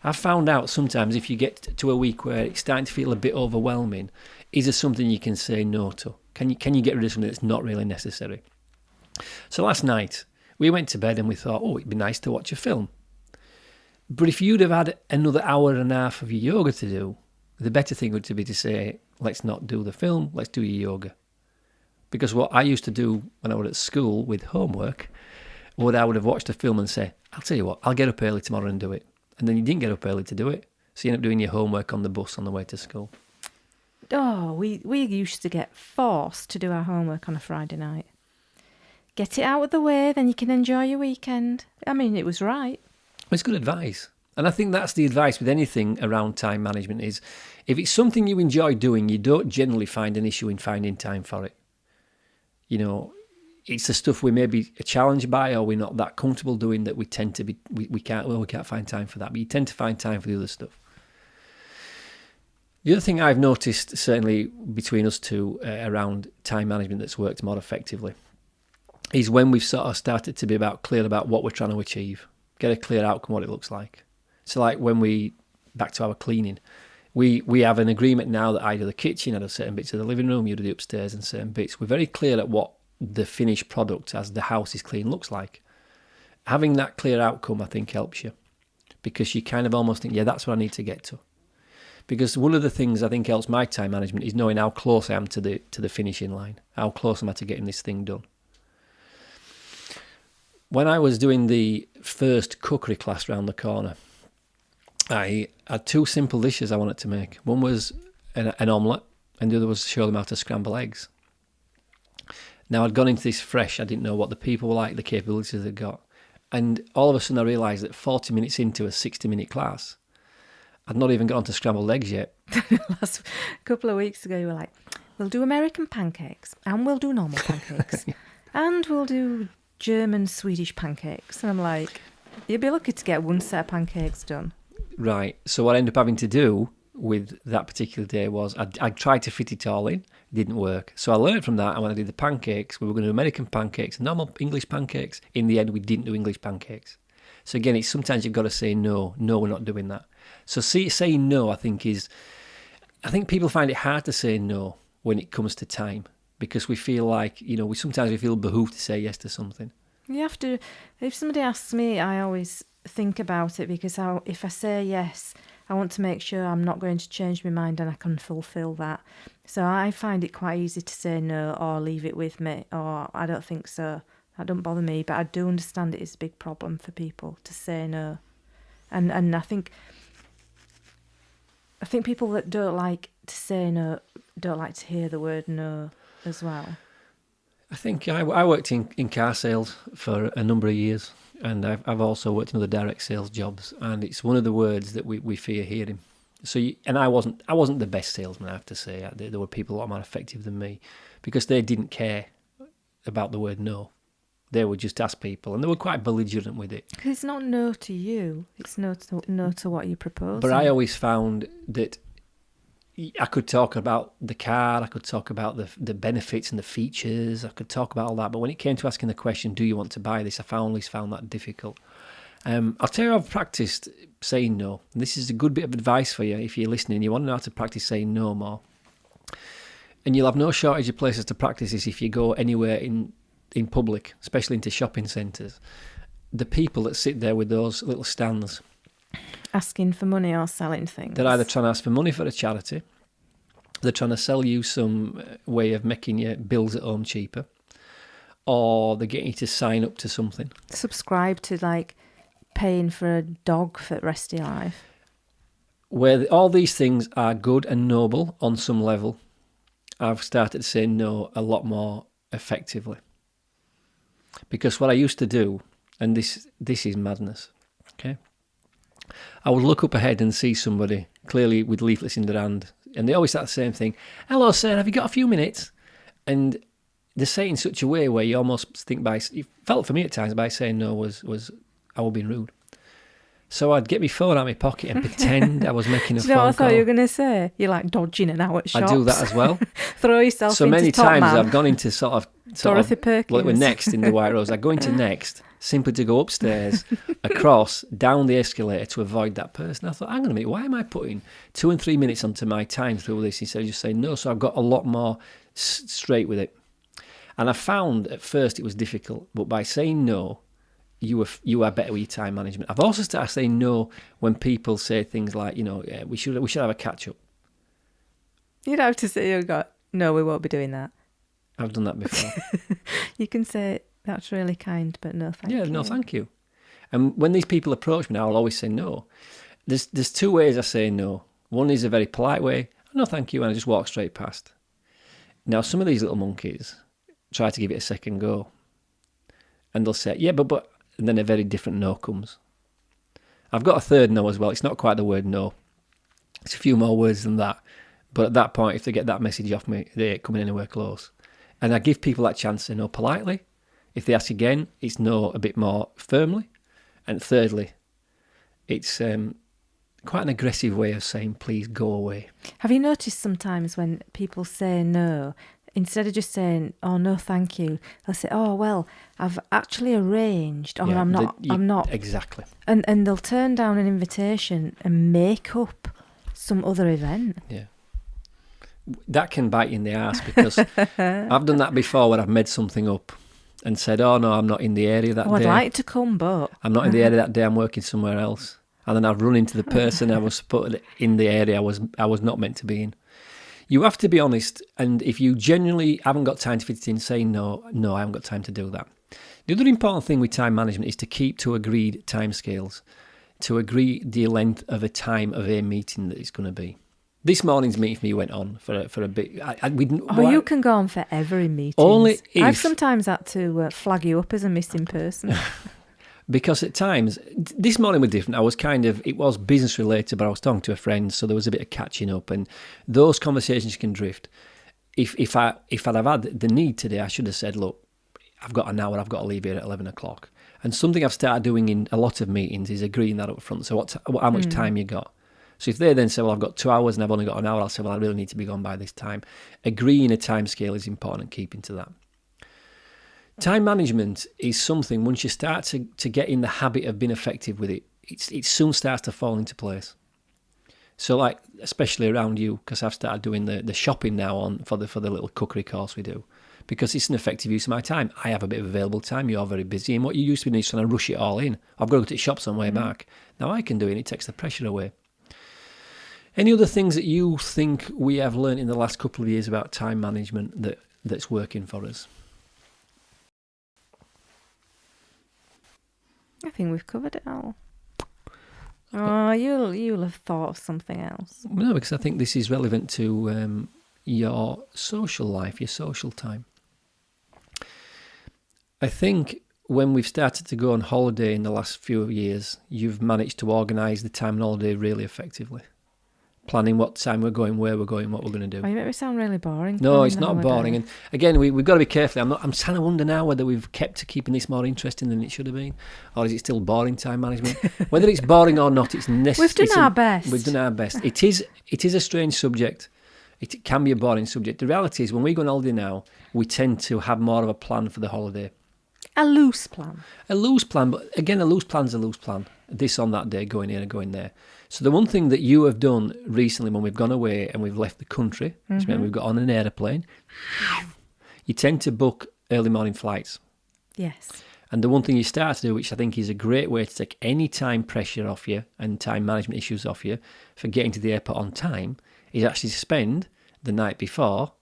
A: I've found out sometimes if you get to a week where it's starting to feel a bit overwhelming, is there something you can say no to? Can you get rid of something that's not really necessary? So last night we went to bed and we thought, it'd be nice to watch a film. But if you'd have had another hour and a half of your yoga to do, the better thing would be to say, let's not do the film, let's do your yoga. Because what I used to do when I was at school with homework, I would have watched a film and say, I'll tell you what, I'll get up early tomorrow and do it. And then you didn't get up early to do it. So you end up doing your homework on the bus on the way to school.
B: Oh, we used to get forced to do our homework on a Friday night. Get it out of the way, then you can enjoy your weekend. I mean, it was right.
A: It's good advice. And I think that's the advice with anything around time management is if it's something you enjoy doing, you don't generally find an issue in finding time for it. You know, it's the stuff we may be challenged by or we're not that comfortable doing that we tend to be, we can't find time for that. But you tend to find time for the other stuff. The other thing I've noticed, certainly between us two, around time management that's worked more effectively is when we've sort of started to be clear about what we're trying to achieve, get a clear outcome, what it looks like. So like when back to our cleaning, we have an agreement now that I do the kitchen, I do certain bits of the living room, you do the upstairs and certain bits. We're very clear at what the finished product as the house is clean looks like. Having that clear outcome, I think, helps you because you kind of almost think, yeah, that's what I need to get to. Because one of the things I think helps my time management is knowing how close I am to the finishing line, how close am I to getting this thing done. When I was doing the first cookery class round the corner, I had two simple dishes I wanted to make. One was an omelette and the other was to show them how to scramble eggs. Now I'd gone into this fresh, I didn't know what the people were like, the capabilities they'd got. And all of a sudden I realised that 40 minutes into a 60-minute class, I'd not even got onto scrambled eggs yet.
B: Last couple of weeks ago, you were like, we'll do American pancakes and we'll do normal pancakes and we'll do German Swedish pancakes. And I'm like, you'd be lucky to get one set of pancakes done.
A: Right. So what I ended up having to do with that particular day was I tried to fit it all in. It didn't work. So I learned from that. And when I did the pancakes, we were going to do American pancakes, normal English pancakes. In the end, we didn't do English pancakes. So again, it's sometimes you've got to say no. No, we're not doing that. So saying no, I think people find it hard to say no when it comes to time because we feel like, we sometimes feel behooved to say yes to something.
B: You have to, if somebody asks me, I always think about it because if I say yes, I want to make sure I'm not going to change my mind and I can fulfill that. So I find it quite easy to say no or leave it with me or I don't think so. That don't bother me, but I do understand it is a big problem for people to say no. And I think people that don't like to say no don't like to hear the word no as well.
A: I think I worked in car sales for a number of years, and I've also worked in other direct sales jobs, and it's one of the words that we fear hearing. So, I wasn't the best salesman, I have to say. There were people a lot more effective than me because they didn't care about the word no. They would just ask people, and they were quite belligerent with it.
B: Because it's not no to you; it's no to what you propose.
A: But I always found that I could talk about the car, I could talk about the benefits and the features, I could talk about all that. But when it came to asking the question, do you want to buy this, I always found that difficult. I'll tell you, I've practiced saying no. And this is a good bit of advice for you if you're listening. You want to know how to practice saying no more. And you'll have no shortage of places to practice this if you go anywhere in public, especially into shopping centres. The people that sit there with those little stands,
B: asking for money or selling things.
A: They're either trying to ask for money for a charity, they're trying to sell you some way of making your bills at home cheaper, or they're getting you to sign up to something.
B: Subscribe to paying for a dog for the rest of your life.
A: Where all these things are good and noble on some level, I've started to say no a lot more effectively. Because what I used to do, and this is madness, okay? I would look up ahead and see somebody, clearly with leaflets in their hand, and they always start the same thing. Hello, sir, have you got a few minutes? And they say it in such a way where you almost think it felt for me at times by saying no was I was being rude. So I'd get my phone out of my pocket and pretend I was making a phone call.
B: Do you know what I thought you were going to say? You're like dodging an hour at shops.
A: I do that as well.
B: Throw yourself
A: so
B: into
A: many
B: Top
A: times
B: Man.
A: I've gone into sort of
B: Dorothy Perkins.
A: Well, we're next in the White Rose. I go into next simply to go upstairs, across, down the escalator to avoid that person. I thought, hang on a minute, why am I putting 2 and 3 minutes onto my time through this instead of just saying no? So I've got a lot more straight with it. And I found at first it was difficult, but by saying no, you are better with your time management. I've also started saying no when people say things like, we should have a catch up.
B: You'd have to say, no, we won't be doing that.
A: I've done that before.
B: You can say, that's really kind, but no thank you.
A: Yeah, no thank you. And when these people approach me now, I'll always say no. there's two ways I say no. One is a very polite way. No, thank you, and I just walk straight past. Now, some of these little monkeys try to give it a second go, and they'll say, yeah, but, and then a very different no comes. I've got a third no as well. It's not quite the word no. It's a few more words than that. But at that point, if they get that message off me, they ain't coming anywhere close. And I give people that chance to no politely. If they ask again, it's no a bit more firmly. And thirdly, it's quite an aggressive way of saying, please go away.
B: Have you noticed sometimes when people say no, instead of just saying, oh, no, thank you, they'll say, oh, well, I've actually arranged, or
A: Yeah,
B: I'm not.
A: Exactly.
B: And they'll turn down an invitation and make up some other event.
A: Yeah. That can bite you in the arse, because I've done that before where I've made something up and said, oh, no, I'm not in the area that day.
B: I'd like to come, but...
A: I'm not in the area that day, I'm working somewhere else. And then I've run into the person I was put in the area I was not meant to be in. You have to be honest, and if you genuinely haven't got time to fit it in, say no, I haven't got time to do that. The other important thing with time management is to keep to agreed timescales, to agree the length of a time of a meeting that it's going to be. This morning's meeting for me went on for a bit.
B: You can go on forever in meetings.
A: Only if...
B: I've sometimes had to flag you up as a missing person.
A: Because at times, this morning was different. It was business related, but I was talking to a friend, so there was a bit of catching up, and those conversations can drift. If I'd have had the need today, I should have said, look, I've got an hour, I've got to leave here at 11 o'clock. And something I've started doing in a lot of meetings is agreeing that up front. So how much time you got? So if they then say, well, I've got 2 hours and I've only got an hour, I'll say, well, I really need to be gone by this time. Agreeing a time scale is important and keeping to that. Time management is something, once you start to get in the habit of being effective with it, it soon starts to fall into place. So like, especially around you, because I've started doing the shopping now for the little cookery course we do, because it's an effective use of my time. I have a bit of available time, you're very busy, and what you used to be doing is trying to rush it all in. I've got to go to the shops on the way back. Now I can do it, and it takes the pressure away. Any other things that you think we have learned in the last couple of years about time management that's working for us?
B: I think we've covered it all. Oh, you'll have thought of something else.
A: No, because I think this is relevant to your social life, your social time. I think when we've started to go on holiday in the last few years, you've managed to organise the time on holiday really effectively. Planning what time we're going, where we're going, what we're going to do.
B: Oh, you make me sound really boring.
A: No, it's not boring. And again, we've got to be careful. I'm trying to wonder now whether we've kept to keeping this more interesting than it should have been, or is it still boring time management? Whether it's boring or not, it's necessary.
B: We've done our best.
A: We've done our best. It is a strange subject. It can be a boring subject. The reality is, when we go on holiday now, we tend to have more of a plan for the holiday.
B: A loose plan.
A: A loose plan, but again, a loose plan's a loose plan. This on that day, going here and going there. So the one thing that you have done recently when we've gone away and we've left the country, which means we've got on an aeroplane, you tend to book early morning flights.
B: Yes.
A: And the one thing you start to do, which I think is a great way to take any time pressure off you and time management issues off you for getting to the airport on time, is actually spend the night before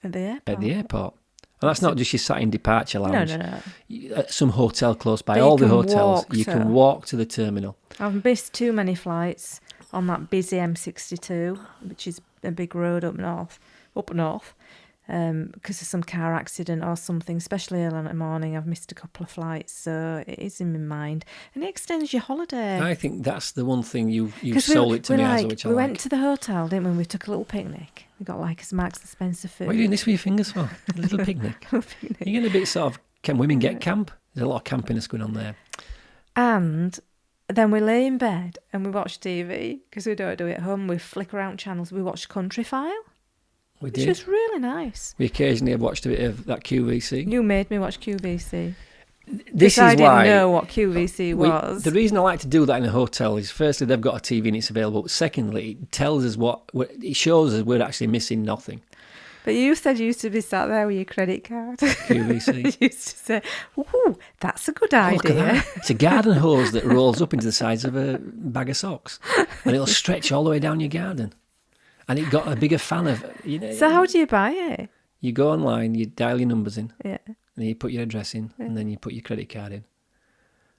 B: at the
A: airport. And that's not just you sat in departure lounge.
B: No.
A: At some hotel close by,
B: But
A: all the hotels, you can walk to the terminal.
B: I've missed too many flights on that busy M62, which is a big road up north, because of some car accident or something, especially early in the morning. I've missed a couple of flights, so it is in my mind. And it extends your holiday.
A: I think that's the one thing you've sold it to me as, which I like.
B: We went to the hotel, didn't we? We took a little picnic. We got like a Marks and Spencer food.
A: What are you doing this with your fingers for? A little picnic. You're getting a bit sort of, can women get camp? There's a lot of campiness going on there.
B: And then we lay in bed and we watch TV, because we don't do it at home. We flick around channels. We watched Country File.
A: We did.
B: Which was really nice.
A: We occasionally have watched a bit of that QVC.
B: You made me watch QVC.
A: This is
B: I didn't
A: why
B: know what QVC was.
A: The reason I like to do that in a hotel is, firstly, they've got a TV and it's available. Secondly, it tells us it shows us we're actually missing nothing.
B: But you said you used to be sat there with your credit card.
A: QVC.
B: You used to say, ooh, that's a good idea.
A: Look at that. It's a garden hose that rolls up into the size of a bag of socks. And it'll stretch all the way down your garden. And it got a bigger fan of,
B: So how do you buy it?
A: You go online, you dial your numbers in.
B: Yeah.
A: And then you put your address in, and then you put your credit card in.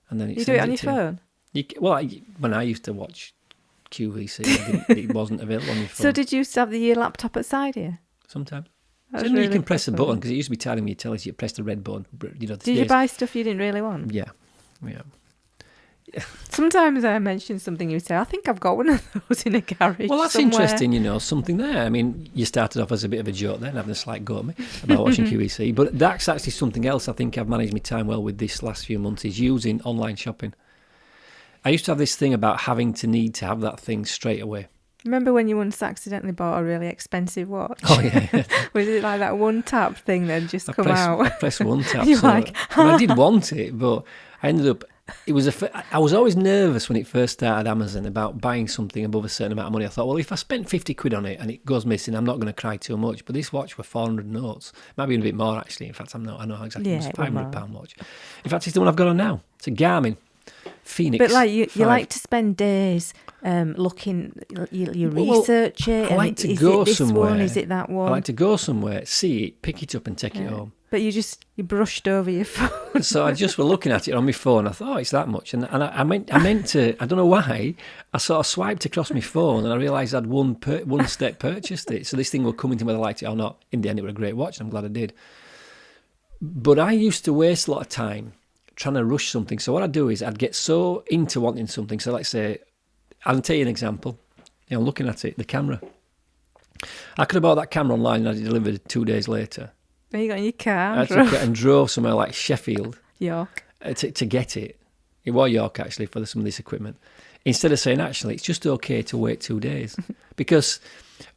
A: And then
B: you do it on your phone?
A: When I used to watch QVC. It wasn't available on your phone.
B: So did you used to have your laptop at side here?
A: Sometimes.
B: That's
A: Suddenly you
B: really
A: can press a
B: fascinating.
A: button, because it used to be tied on your telly, so you press the red button. You know,
B: Did you buy stuff you didn't really want?
A: Yeah.
B: Sometimes I mention something, you say, I think I've got one of those in a garage.
A: Well, that's
B: somewhere.
A: interesting, something there. I mean, you started off as a bit of a joke then, having a slight go at me about watching QVC, but that's actually something else I think I've managed my time well with this last few months, is using online shopping. I used to have this thing about need to have that thing straight away.
B: Remember when you once accidentally bought a really expensive watch?
A: Oh, yeah.
B: Was it like that one tap thing then just
A: I
B: come out?
A: I pressed one tap.
B: You're
A: so,
B: like,
A: I did want it, but I ended up... I was always nervous when it first started, Amazon, about buying something above a certain amount of money. I thought, well, if I spent 50 quid on it and it goes missing, I'm not going to cry too much. But this watch were 400 notes. Might be a bit more, actually. In fact, I know exactly. It's a £500 watch. In fact, it's the one I've got on now. It's a Garmin Phoenix.
B: But like you like to spend days looking, you research it.
A: I like to go somewhere.
B: Is it that one?
A: I like to go somewhere, see it, pick it up and take it home.
B: But you brushed over your phone.
A: So I just were looking at it on my phone. I thought, it's that much. And I meant to, I don't know why, I sort of swiped across my phone and I realised I'd one step purchased it. So this thing will come into whether I liked it or not. In the end, it was a great watch and I'm glad I did. But I used to waste a lot of time trying to rush something. So what I'd do is I'd get so into wanting something. So let's say, I'll tell you an example. Looking at it, the camera. I could have bought that camera online and had it delivered 2 days later.
B: You got in your car
A: I took it and drove somewhere like Sheffield.
B: York.
A: To get it. It was York, actually, for some of this equipment. Instead of saying, actually, it's just okay to wait 2 days. Because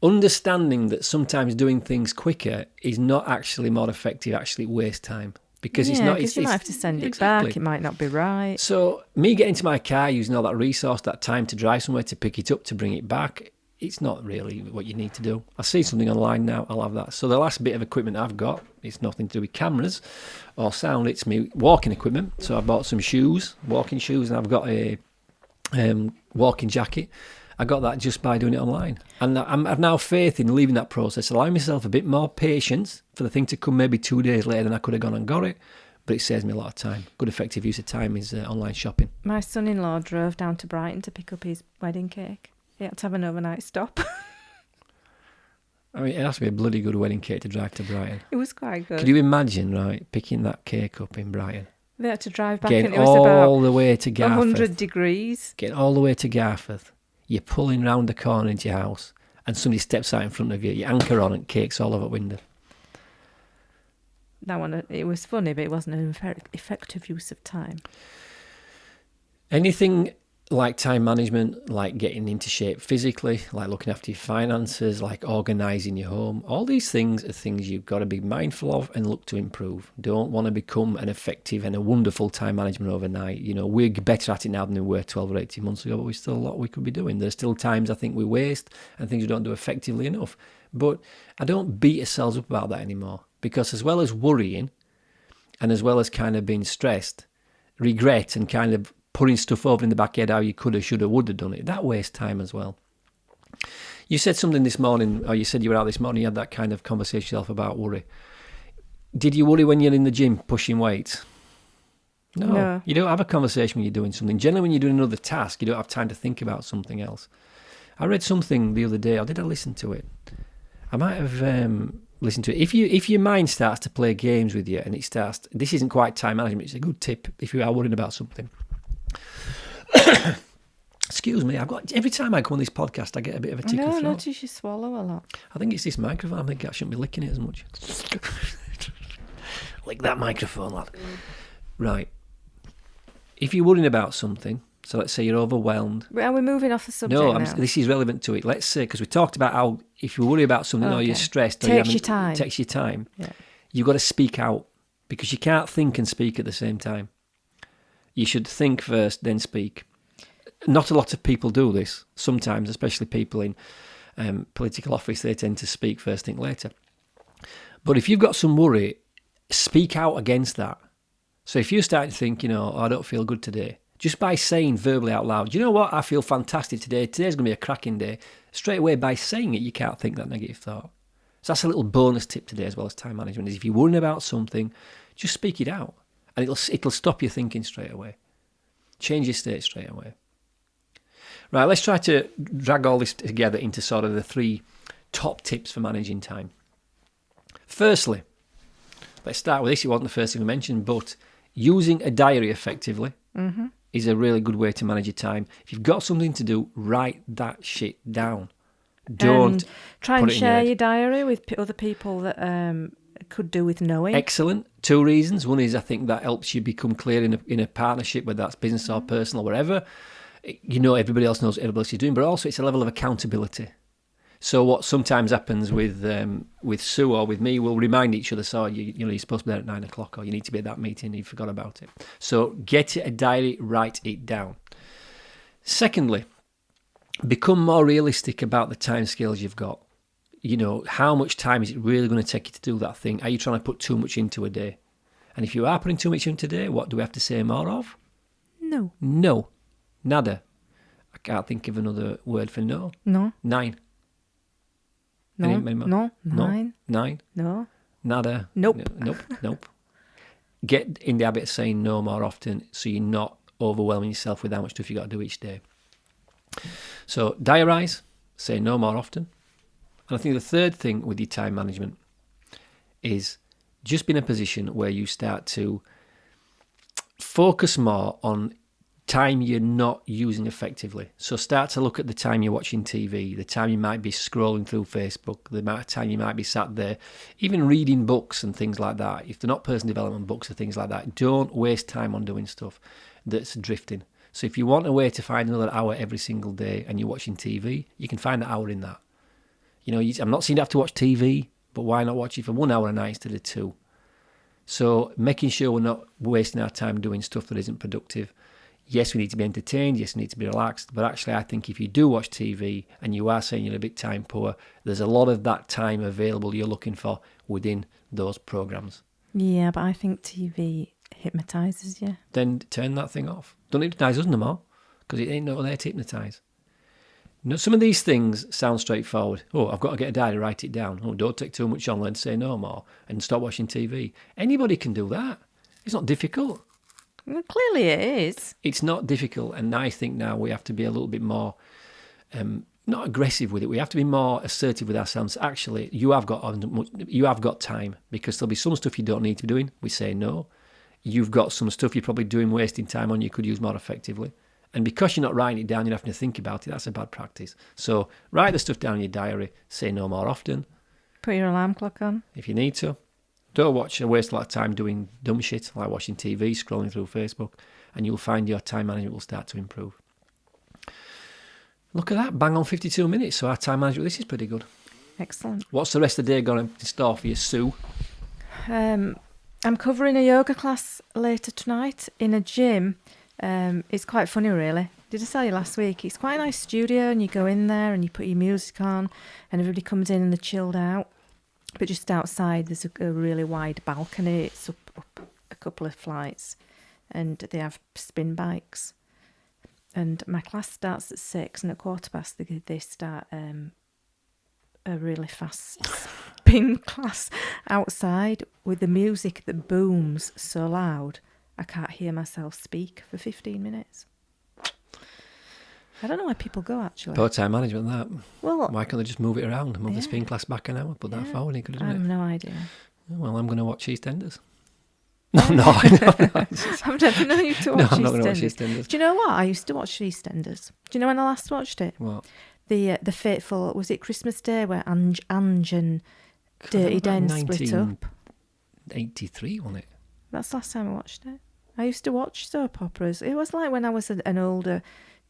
A: understanding that sometimes doing things quicker is not actually more effective, actually wastes time. Because it's not...
B: you might have to send it back, it might not be right.
A: So me getting into my car, using all that resource, that time to drive somewhere, to pick it up, to bring it back, it's not really what you need to do. I see something online now, I'll have that. So the last bit of equipment I've got, it's nothing to do with cameras or sound, it's me walking equipment. So I bought some shoes, walking shoes, and I've got a walking jacket. I got that just by doing it online. And I've now faith in leaving that process, allowing myself a bit more patience for the thing to come maybe 2 days later than I could have gone and got it. But it saves me a lot of time. Good effective use of time is online shopping.
B: My son-in-law drove down to Brighton to pick up his wedding cake. He had to have an overnight stop.
A: I mean, it has to be a bloody good wedding cake to drive to Brighton.
B: It was quite good.
A: Could you imagine, right, picking that cake up in Brighton?
B: They had to drive back
A: Getting
B: and it was about
A: all the way to Garforth.
B: 100 degrees.
A: Getting all the way to Garforth. You're pulling round the corner into your house and somebody steps out in front of you. You anchor on and cake's all over the window.
B: That one, it was funny, but it wasn't an effective use of time.
A: Anything like time management, like getting into shape physically, like looking after your finances, like organising your home, all these things are things you've got to be mindful of and look to improve. Don't want to become an effective and a wonderful time management overnight. We're better at it now than we were 12 or 18 months ago, but there's still a lot we could be doing. There's still times I think we waste and things we don't do effectively enough. But I don't beat ourselves up about that anymore, because as well as worrying and as well as kind of being stressed, regret and kind of putting stuff over in the back of your head how you could have, should have, would have done it, that wastes time as well. You said something this morning, or you said you were out this morning, you had that kind of conversation yourself about worry. Did you worry when you're in the gym pushing weights? No. You don't have a conversation when you're doing something. Generally, when you're doing another task, you don't have time to think about something else. I read something the other day, or did I listen to it? I might have listened to it. If your mind starts to play games with you and it starts, this isn't quite time management, it's a good tip if you are worrying about something. Excuse me, every time I come on this podcast, I get a bit of a tickle throat.
B: No, notice you swallow a lot.
A: I think it's this microphone. I think I shouldn't be licking it as much. Lick that microphone, lad. Right. If you're worrying about something, so let's say you're overwhelmed.
B: Are we moving off the subject now?
A: This is relevant to it. Let's say, because we talked about how if you worry about something or you're stressed,
B: takes your time.
A: It takes your time.
B: Yeah.
A: You've got to speak out, because you can't think and speak at the same time. You should think first, then speak. Not a lot of people do this. Sometimes, especially people in political office, they tend to speak first, think later. But if you've got some worry, speak out against that. So if you start to think, I don't feel good today, just by saying verbally out loud, you know what, I feel fantastic today. Today's going to be a cracking day. Straight away, by saying it, you can't think that negative thought. So that's a little bonus tip today, as well as time management, is if you're worrying about something, just speak it out. And it'll stop you thinking straight away. Change your state straight away. Right, let's try to drag all this together into sort of the 3 top tips for managing time. Firstly, let's start with this. It wasn't the first thing we mentioned, but using a diary effectively is a really good way to manage your time. If you've got something to do, write that shit down. Don't
B: try
A: put
B: and
A: it in
B: share
A: head.
B: your diary with other people that could do with knowing.
A: Excellent. 2 reasons. One is I think that helps you become clear in a partnership, whether that's business or personal or whatever. You know, everybody else knows what everybody else is doing, but also it's a level of accountability. So what sometimes happens with Sue or with me, we'll remind each other, so you're supposed to be there at 9 o'clock, or you need to be at that meeting and you forgot about it. So get a diary, write it down. Secondly, become more realistic about the timescales you've got. You know, how much time is it really going to take you to do that thing? Are you trying to put too much into a day? And if you are putting too much into a day, what do we have to say more of?
B: No.
A: No. Nada. I can't think of another word for no.
B: No.
A: 9.
B: No.
A: Any more?
B: No. 9.
A: 9.
B: No.
A: Nada.
B: Nope.
A: Nope. Get in the habit of saying no more often so you're not overwhelming yourself with how much stuff you got to do each day. So diarise, say no more often. And I think the third thing with your time management is just be in a position where you start to focus more on time you're not using effectively. So start to look at the time you're watching TV, the time you might be scrolling through Facebook, the amount of time you might be sat there, even reading books and things like that. If they're not personal development books or things like that, don't waste time on doing stuff that's drifting. So if you want a way to find another hour every single day and you're watching TV, you can find that hour in that. You know, I'm not saying you have to watch TV, but why not watch it for 1 hour a night instead of 2? So making sure we're not wasting our time doing stuff that isn't productive. Yes, we need to be entertained. Yes, we need to be relaxed. But actually, I think if you do watch TV and you are saying you're a bit time poor, there's a lot of that time available you're looking for within those programs.
B: Yeah, but I think TV hypnotises you.
A: Then turn that thing off. Don't hypnotise us no more, because it ain't no there to hypnotise. No, some of these things sound straightforward. Oh, I've got to get a diary, write it down. Oh, don't take too much on, then say no more and stop watching TV. Anybody can do that. It's not difficult.
B: Well, clearly it is.
A: It's not difficult, and I think now we have to be a little bit more, not aggressive with it. We have to be more assertive with ourselves. Actually, you have got time, because there'll be some stuff you don't need to be doing. We say no. You've got some stuff you're probably doing, wasting time on, you could use more effectively. And because you're not writing it down, you're having to think about it. That's a bad practice. So write the stuff down in your diary. Say no more often.
B: Put your alarm clock on.
A: If you need to. Don't waste a lot of time doing dumb shit like watching TV, scrolling through Facebook, and you'll find your time management will start to improve. Look at that, bang on 52 minutes. So our time management, this is pretty good.
B: Excellent.
A: What's the rest of the day going in store for you, Sue?
B: I'm covering a yoga class later tonight in a gym. It's quite funny, really. Did I tell you last week? It's quite a nice studio, and you go in there and you put your music on, and everybody comes in and they're chilled out. But just outside, there's a really wide balcony. It's up a couple of flights, and they have spin bikes. And my class starts at 6, and at 7:15 they start a really fast spin class outside with the music that booms so loud I can't hear myself speak for 15 minutes. I don't know where people go, actually.
A: Poor time management, that.
B: Well,
A: why can't they just move it around? Move the spin class back an hour, put that forward, could have
B: I
A: done
B: have
A: it.
B: no idea.
A: Well, I'm going to watch EastEnders.
B: I've never known you to watch
A: I'm not going to watch
B: EastEnders.
A: EastEnders.
B: Do you know what? I used to watch EastEnders. Do you know when I last watched it?
A: What?
B: The fateful, was it Christmas Day where Ange and Dirty Den split up?
A: 1983, wasn't it?
B: That's the last time I watched it. I used to watch soap operas. It was like when I was an older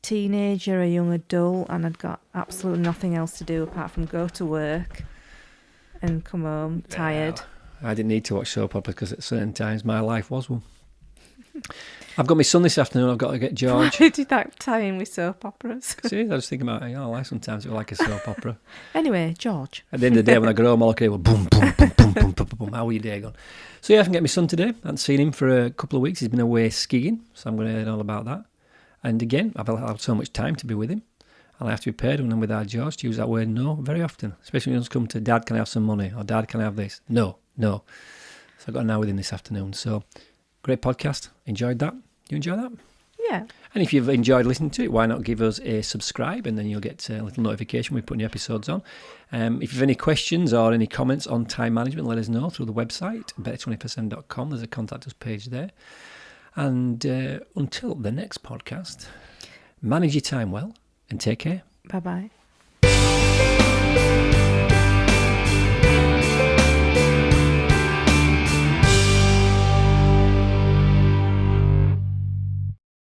B: teenager, a young adult, and I'd got absolutely nothing else to do apart from go to work and come home tired.
A: I didn't need to watch soap operas because at certain times my life was one. I've got my son this afternoon. I've got to get George.
B: Why did that tie in with soap operas?
A: See, I was thinking about it. Like sometimes it was like a soap opera.
B: Anyway, George.
A: At the end of the day, when I go home, all I can hear was boom, boom, boom, boom, boom, boom, boom. How are your day going? So yeah, I can get my son today. I haven't seen him for a couple of weeks. He's been away skiing, so I'm going to learn all about that. And again, I've had so much time to be with him. And I have to be paired when I'm with our George to use that word no very often, especially when it's come to Dad, can I have some money? Or Dad, can I have this? No. So I got an hour with him this afternoon. So great podcast. Enjoyed that. You enjoy that?
B: Yeah.
A: And if you've enjoyed listening to it, why not give us a subscribe, and then you'll get a little notification when we put new episodes on. If you have any questions or any comments on time management, let us know through the website, better20%.com. There's a contact us page there. And until the next podcast, manage your time well and take care.
B: Bye-bye.